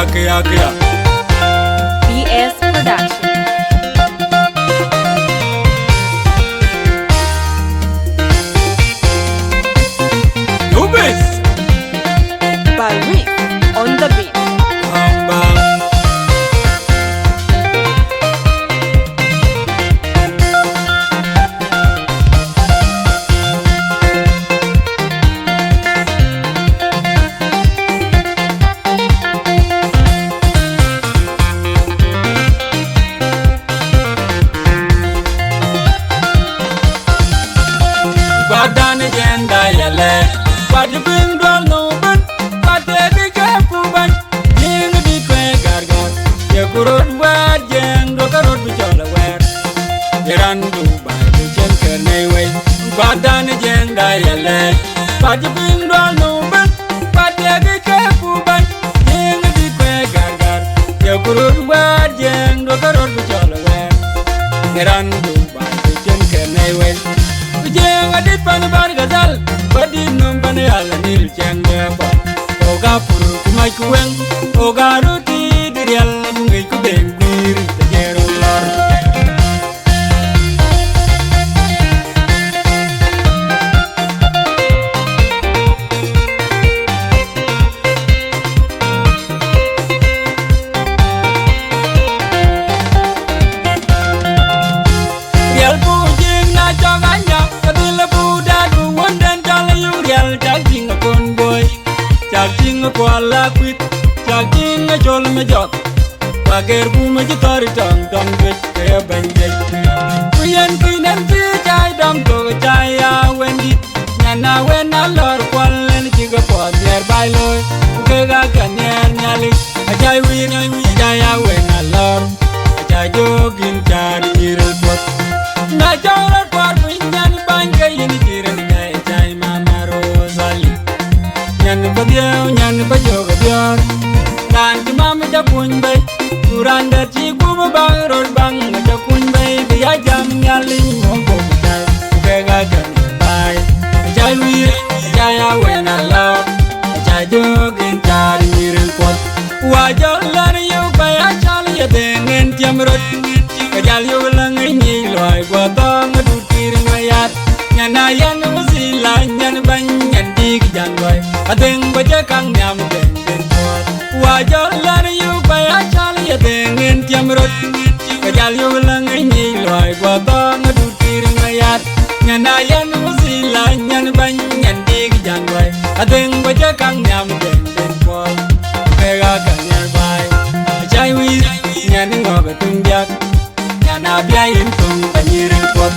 Kya. BS Production. Nubis. By Rick on the beat. Bam. Badan agenda yale. What you bring down no but what they get for ban. Ying di kwe gargar. Ye kurod war jeng do karod bichola wer. Yerandu by the chen kerne way. Badan agenda yale. What you bring down no but what they get for ban. Ying di kwe gargar. Ye kurod war jeng do karod bichola wer. Yerandu by the chen kerne way. Jeng adit pan bar gazal badi num pan ala nil jeng ba oga puru kumai kueng oga roti dirial ngai ku ben bir te jero lor real bu jeng na joganya Kuala quit, Jacking a jol me jot. Bager boom a jitori tongue, don't get a bandit. We and queen and I don't go a chaya when it. Nana when a lord qual and jig upon nearby loy. Gaga can nearly. Achai win and we jaya when a lord. Achai jog in charity report. Najora for Winyan Banka in the Kiran, Mama Rosalie. Nyan bajo gabior dan mama ja kun bay kuranda ti gubu bang rod bang ja kun bay biya jam nyali mo ko dai ke ga gan bay ja wiir ja ya when I love ja jogin tar miril pot wa jo lan yu bay a chal ya dengen tiam rod ka jal yu lang ni loy gwa tong du tir ngayat nyana yan musila nyan ban nyan dig jan boy adeng baja kang nyam den pot wa jol lan yu bay a chal ya dengen tiam rot ka jal yu lang ni loy gwa tong du tir ngayat nyana yan musila nyan ban nyan dig jan boy adeng baja kang nyam den pot ke ga kan nyan bay chai wi nyan ngob tung yak nyana bia yin tung panyirin pot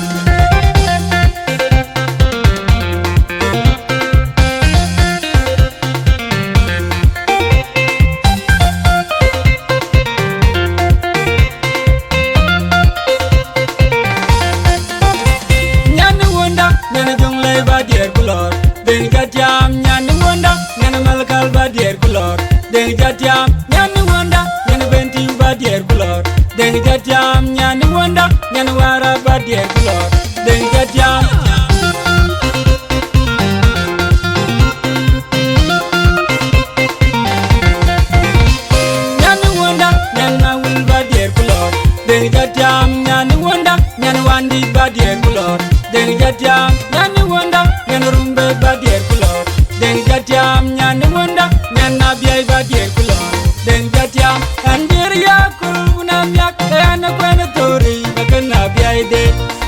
Deng jatiam nyan wonda nyan malkal badier kulor deng jatiam nyan wonda nyan benti badier kulor deng jatiam nyan wonda nyan wara badier kulor deng jatiam nyan wonda nyan awul badier kulor deng jatiam nyan wonda nyan wandi badier kulor deng jatiam nyan wonda nyan rumbe badier kulor deng jatiam nyan wonda nyan nabiay badier kulor deng jatiam andir yakul unam yak kana kwena tori bakan nabiay de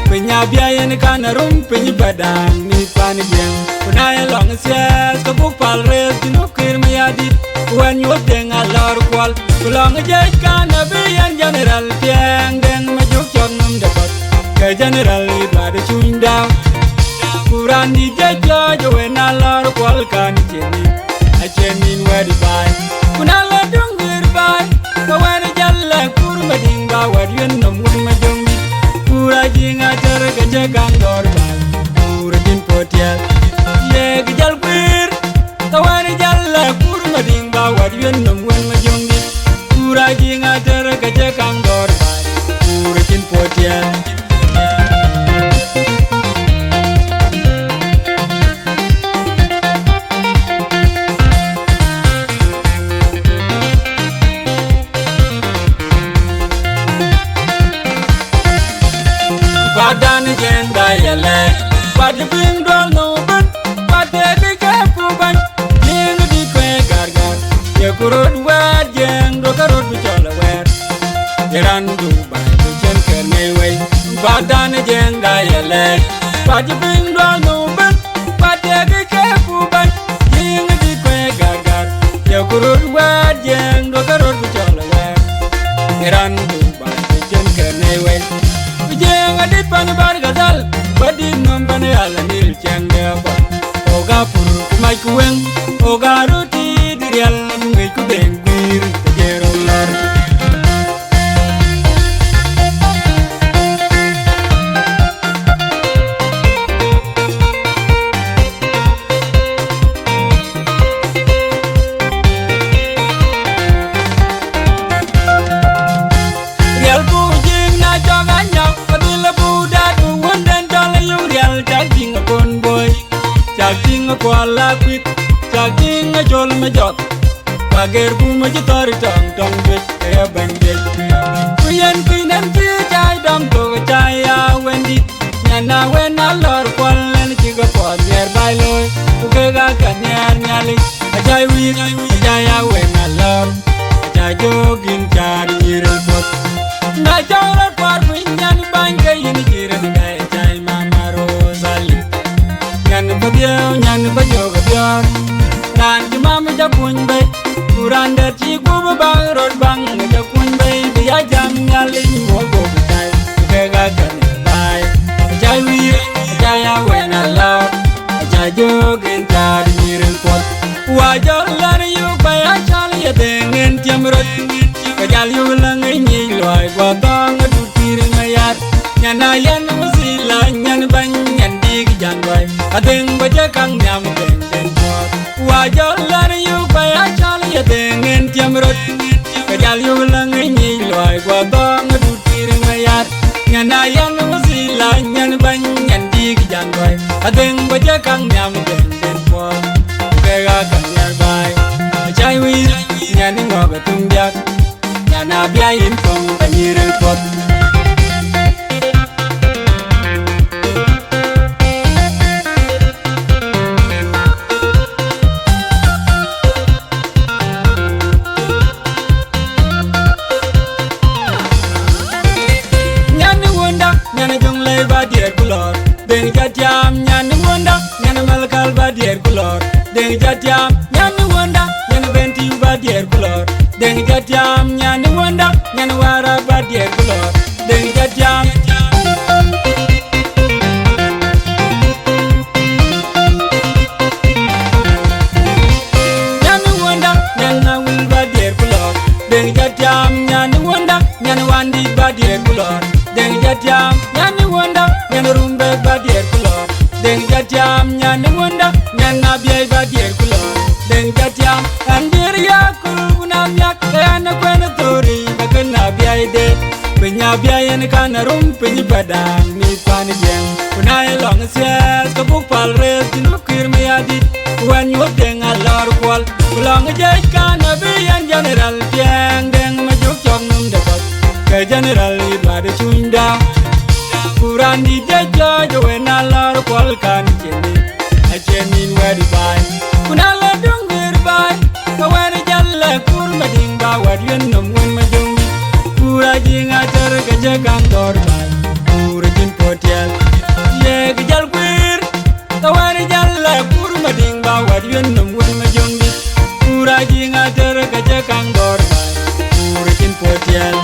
penya biay en kana rum penyi badang ni pani gen kunay long sias ka buk pal res dinu kir mayadit when you deng alor kwal kulong jay kana biyan general tiang deng majuk chong num dapat ke general ibadu chunda Kurani jaja jo when I love kwal kan cheni a chenin wedi bai kunala dungir bai ka wani jalla kurma dinga wadyen nom wen ma jongi kura jinga ter ga jagang dor bai kura din potia ye gjal kwir ka wani jalla kurma dinga wadyen nom wen ma jongi kura jinga ter ga jagang dor bai kura din potia Pati bing dwal no ben, pati agi ke puban. Ying di kwe gagar, ya kurut wad jeng do karut bichola wad. Iran du ba jen kerne wen. Jeng adit pan bar gazal, padi nom pan ala nil jeng deba. Oga pur kumai kueng, oga ruti dirial ngai ku beng bir jero lar. Kuala kwit, chaging a jol me jot. Pager buma jitori tong tong bit kaya banjek. Kuyen kinen chi chai dam to chai ya wendi. Nyana wen a lor kwalen chiga pod yer bailoi. Ukega kanyer nyali. Achai wiir, achai ya wen a lor. Achai jogin chari yiril pot. Na chawra kwar pinyan bangke yini jirin kaya chai mama Rosali. Nyan bajo gabior ran ki mama ja kun bay kuran der chi gubu bang rod bang ja kun bay biya jam nyali mo go tay ke ga kan bay jai wir jai ya wen allah jai jogin tar miril pot wa jol lar yu bay a chal ye dengen tiam rot ka jal yu lang ni loy go tong du tir mayat nyana yan musila nyan ban nyan dig jan bay adeng baja kang nyam den den pot wa jol lar yu bay a chal ye dengen tiam rot ka jal yu lang ni loy go tong du tir mayat nyana yan musila nyan ban nyan dig jan bay adeng baja kang nyam den den pot ke ga kan yar bay chai wi nyan ngog tung yak nyana bia yin kong panirel pot. Deng jatiam nyan wonda nyan malkal badier kulor deng jatiam nyan wonda nyan benti badier kulor deng jatiam nyan wonda nyan wara badier kulor deng jatiam nyan wonda nyan nawul badier kulor deng jatiam nyan wonda nyan wandi badier kulor deng jatiam nyan wonda nyan rumbe badier kulor deng jatiam nyan wonda nyan nabiay badier kulor deng jatiam andir ya kuluna yak kana kwena tori bakan nabiay de penya biayen kana rum penyi badang ni pan jeng kunai long ses ka buk pal res dinu kir me adit wan yo deng alor kwal long jay kana bian general tiang deng majuk chong num dapat ke general idwade chunda Kuran di dejo jo wen alor kwal kan cheni a chenin wedi bay kunala dungir bay ka wen jalle kur mading ba wadyen nom wen majungi kura jinga ter ka jagang dor bay kura jin potel ye gijal kwir ka wen jalle kur mading ba wadyen nom wen majungi kura jinga ter ka jagang dor bay kura jin potel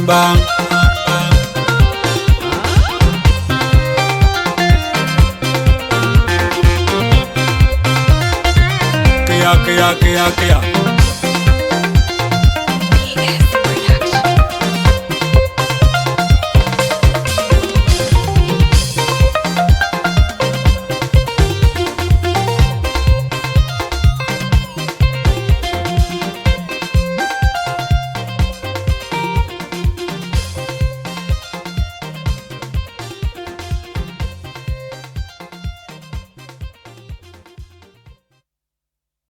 bang kaya